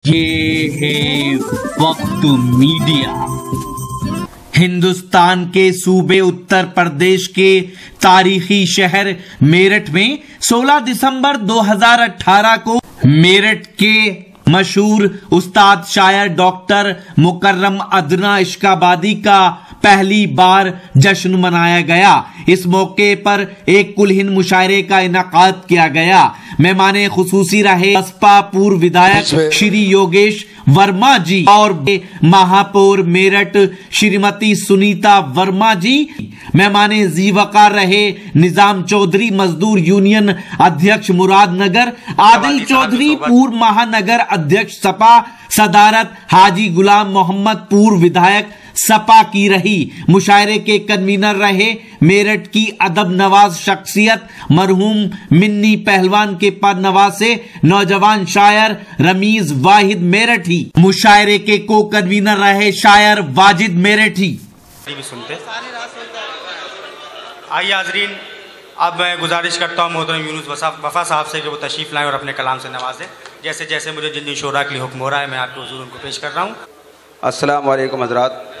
ये है वक्त मीडिया। हिंदुस्तान के सूबे उत्तर प्रदेश के तारीखी शहर मेरठ में 16 दिसंबर 2018 को मेरठ के मशहूर उस्ताद शायर डॉक्टर मुकर्रम अदना इश्काबादी का पहली बार जश्न मनाया गया। इस मौके पर एक कुलहिन मुशायरे का इनाकाद किया गया। मेहमाने खुसूसी रहे बसपा पूर्व विधायक श्री योगेश वर्मा जी और महापौर मेरठ श्रीमती सुनीता वर्मा जी। मेहमाने जीवकार रहे निजाम चौधरी मजदूर यूनियन अध्यक्ष मुरादनगर, आदिल चौधरी पूर्व महानगर अध्यक्ष सपा सदारत, हाजी गुलाम मोहम्मद पूर्व विधायक सपा की रही। मुशायरे के कन्वीनर रहे मेरठ की अदब नवाज शख्सियत मरहूम मिन्नी पहलवान के पद नवासे नौजवान शायर रमीज वाहिद मेरठी। मुशायरे के को कन्वीनर रहे शायर वाजिद मेरठी। भी सुनते आइए हाजरीन, अब मैं गुजारिश करता हूँ मोहतरम यूनुस वफा साहब से कि वो तशरीफ लाएं और अपने कलाम से नवाजें। जैसे जैसे मुझे जिन जिन शोरा के लिए हुक्म हो रहा है मैं आपके हुजूर उनको पेश कर रहा हूँ। अस्सलाम वालेकुम हज़रात,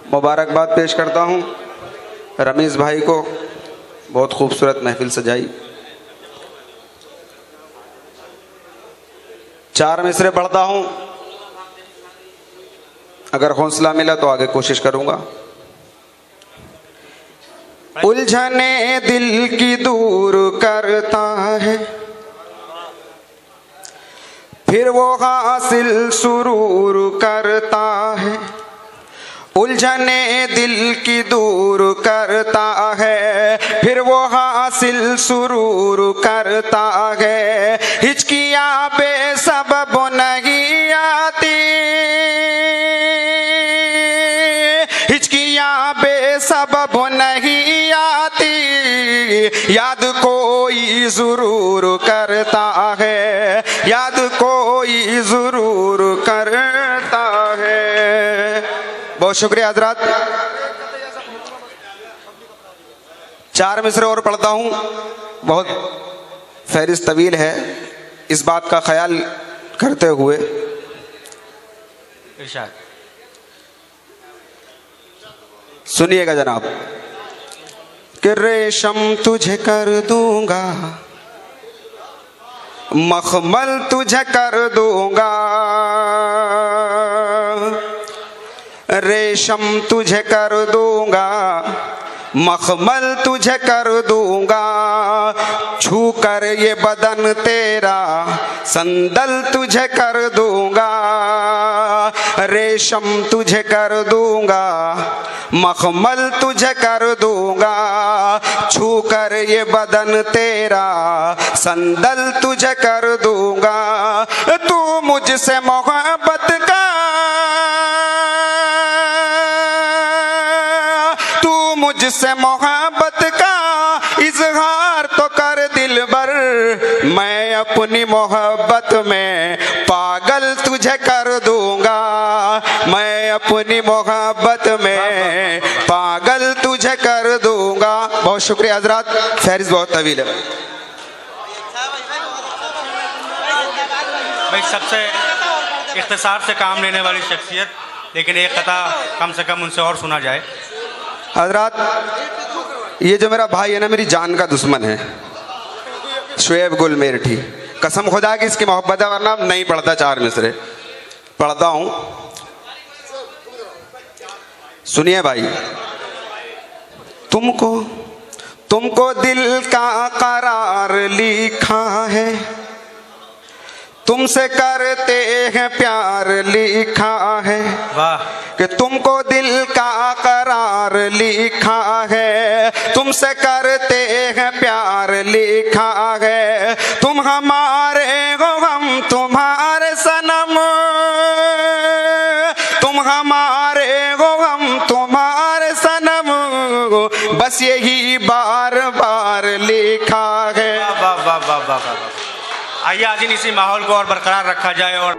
मुबारकबाद पेश करता हूँ रमीज़ भाई को, बहुत खूबसूरत महफिल सजाई। 4 मिसरे पढ़ता हूँ, अगर हौसला मिला तो आगे कोशिश करूँगा। उलझने दिल की दूर करता है, फिर वो हासिल सुरूर करता है। उलझने दिल की दूर करता है, फिर वो हासिल सुरूर करता है। हिचकियाँ बेसबब नहीं आती, हिचकियाँ बेसबब नहीं आती, याद कोई जरूर करता है, याद कोई जरूर करता है। बहुत शुक्रिया हजरात। 4 मिसरे और पढ़ता हूँ, बहुत फहरिस्त तवील है, इस बात का ख्याल करते हुए सुनिएगा जनाब। कि रेशम तुझे कर दूंगा, मखमल तुझे कर दूंगा, रेशम तुझे कर दूंगा, मखमल तुझे कर दूंगा। छू कर ये बदन तेरा संदल तुझे कर दूंगा। रेशम तुझे कर दूंगा, मखमल तुझे कर दूंगा। छू कर ये बदन तेरा संदल तुझे कर दूंगा। तू मुझसे मोहब्बत का, मुझसे मोहब्बत का इजहार तो कर दिलबर। मैं अपनी मोहब्बत में पागल तुझे कर दूंगा, मैं अपनी मोहब्बत में पागल तुझे कर दूंगा। बहुत शुक्रिया हजरात, फहरिस्त बहुत तवील है भाई। सबसे इख्तिसार से काम लेने वाली शख्सियत, लेकिन एक कथा कम से कम उनसे और सुना जाए। हजरात, ये जो मेरा भाई है ना, मेरी जान का दुश्मन है, शुएब गुल मेरठी। कसम खुदा की इसकी मोहब्बत है, वरना नहीं पढ़ता। 4 मिसरे पढ़ता हूँ, सुनिए भाई। तुमको दिल का करार लिखा है, तुमसे करते हैं प्यार लिखा है। वाह। कि तुमको दिल का करार लिखा है, तुमसे करते हैं प्यार लिखा है। तुम हमारे हो, हम तुम्हारे सनम, तुम हमारे हो, हम तुम्हारे सनम। बस यही बार बार लिखा है। वाह वाह वाह वाह वाह। आइए आज इसी माहौल को और बरकरार रखा जाए और